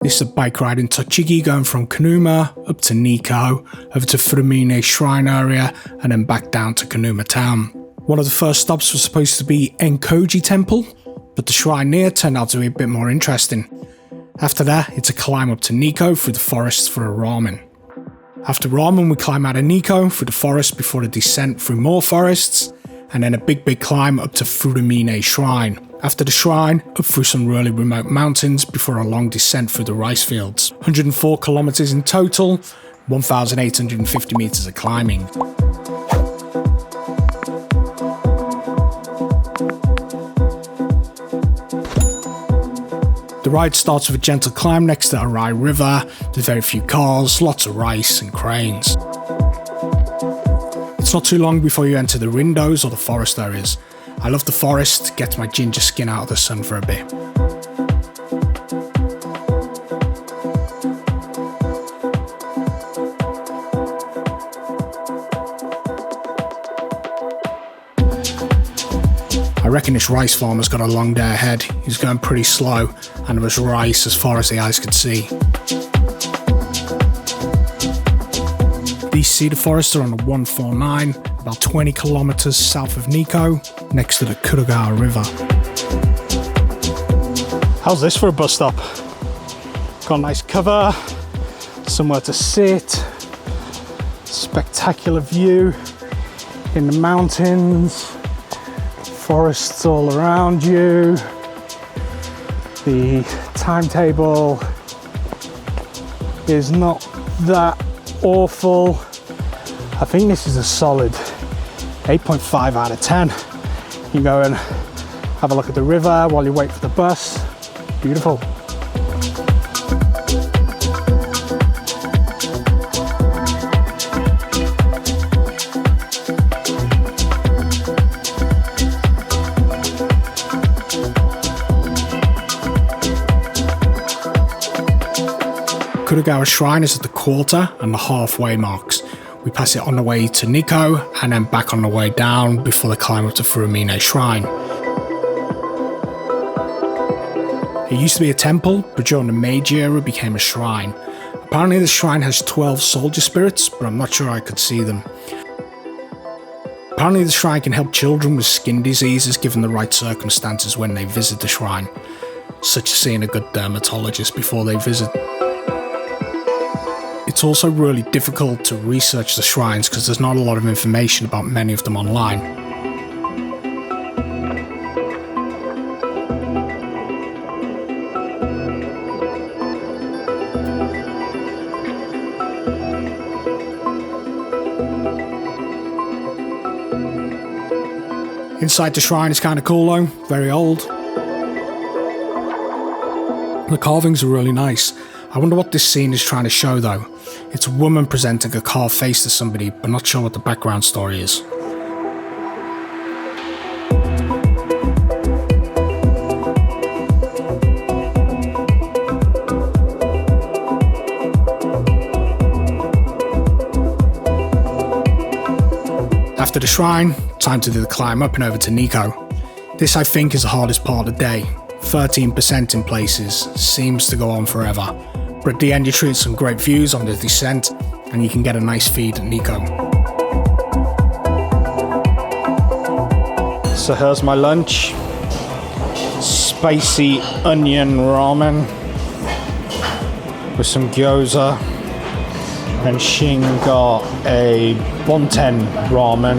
This is a bike ride in Tochigi going from Kanuma up to Nikko, over to Furumine Shrine area, and then back down to Kanuma town. One of the first stops was supposed to be Enkoji Temple, but the shrine near turned out to be a bit more interesting. After that, it's a climb up to Nikko through the forests for a ramen. After ramen, we climb out of Nikko through the forest before a descent through more forests, and then a big climb up to Furumine Shrine. After the shrine, up through some really remote mountains before a long descent through the rice fields. 104 kilometers in total, 1,850 meters of climbing. The ride starts with a gentle climb next to the Arai River. There's very few cars, lots of rice and cranes. It's not too long before you enter the rindos or the forest areas. I love the forest, gets my ginger skin out of the sun for a bit. I reckon this rice farmer's got a long day ahead. He's going pretty slow, and there was rice as far as the eyes could see. These cedar forests are on the 149, about 20 kilometers south of Nikko, next to the Kurogawa River. How's this for a bus stop? Got a nice cover, somewhere to sit, spectacular view in the mountains, forests all around you. The timetable is not that awful. I think this is a solid 8.5 out of 10. You can go and have a look at the river while you wait for the bus. Beautiful. Kurogawa Shrine is at the quarter and the halfway marks. We pass it on the way to Nikko and then back on the way down before the climb up to Furumine Shrine. It used to be a temple, but during the Meiji era it became a shrine. Apparently the shrine has 12 soldier spirits, but I'm not sure I could see them. Apparently the shrine can help children with skin diseases given the right circumstances when they visit the shrine, such as seeing a good dermatologist before they visit. It's also really difficult to research the shrines because there's not a lot of information about many of them online. Inside the shrine is kind of cool though, very old. The carvings are really nice. I wonder what this scene is trying to show though. It's a woman presenting a carved face to somebody, but not sure what the background story is. After the shrine, time to do the climb up and over to Nikko. This I think is the hardest part of the day. 13% in places, seems to go on forever. But at the end you treat some great views on the descent and you can get a nice feed at Nikko. So here's my lunch. Spicy onion ramen with some gyoza. And Shing got a bonten ramen,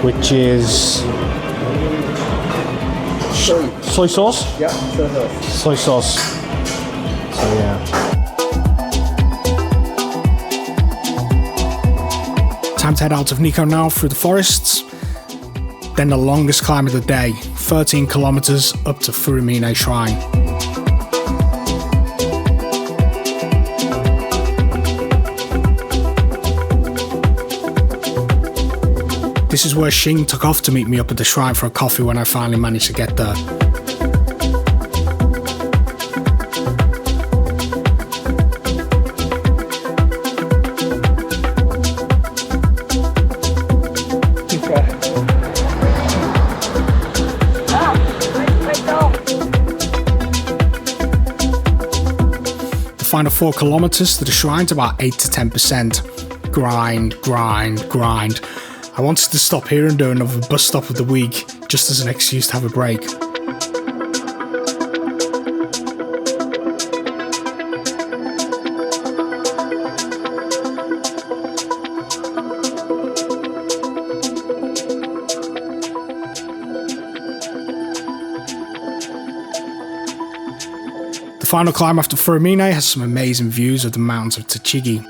which is soy sauce? Yeah, soy sauce. So yeah. Time to head out of Nikko now through the forests. Then the longest climb of the day, 13 kilometers up to Furumine Shrine. This is where Shing took off to meet me up at the shrine for a coffee when I finally managed to get there. final 4 kilometers to the shrine's about 8 to 10%. Grind, grind, grind. I wanted to stop here and do another bus stop of the week, just as an excuse to have a break. The final climb after Furimine has some amazing views of the mountains of Tochigi.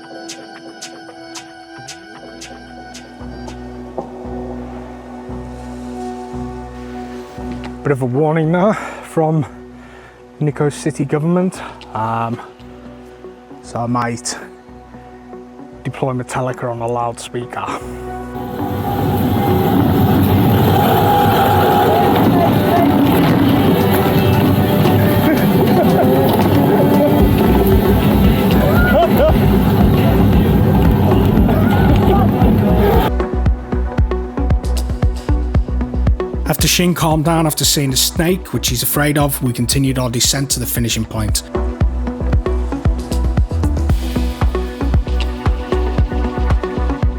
Bit of a warning now from Nikko city government, so I might deploy Metallica on a loudspeaker. After Shin calmed down after seeing the snake, which he's afraid of, we continued our descent to the finishing point.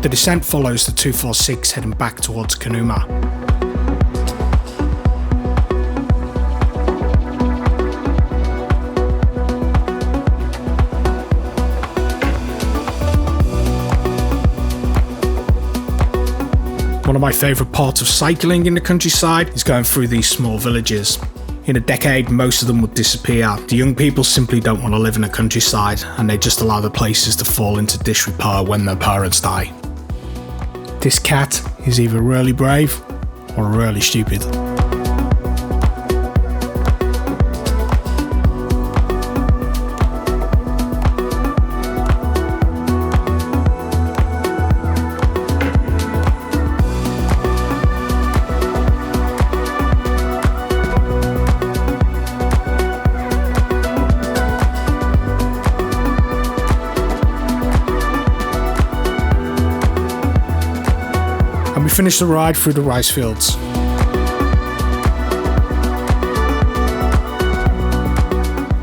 The descent follows the 246 heading back towards Kanuma. One of my favourite parts of cycling in the countryside is going through these small villages. In a decade, most of them would disappear. The young people simply don't want to live in a countryside, and they just allow the places to fall into disrepair when their parents die. This cat is either really brave or really stupid. We finished the ride through the rice fields.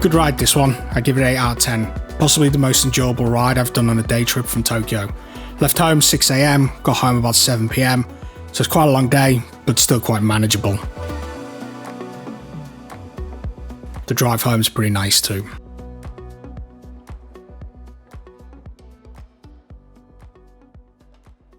Good ride this one, I give it 8 out of 10. Possibly the most enjoyable ride I've done on a day trip from Tokyo. Left home 6 AM, got home about 7 PM, so it's quite a long day, but still quite manageable. The drive home is pretty nice too.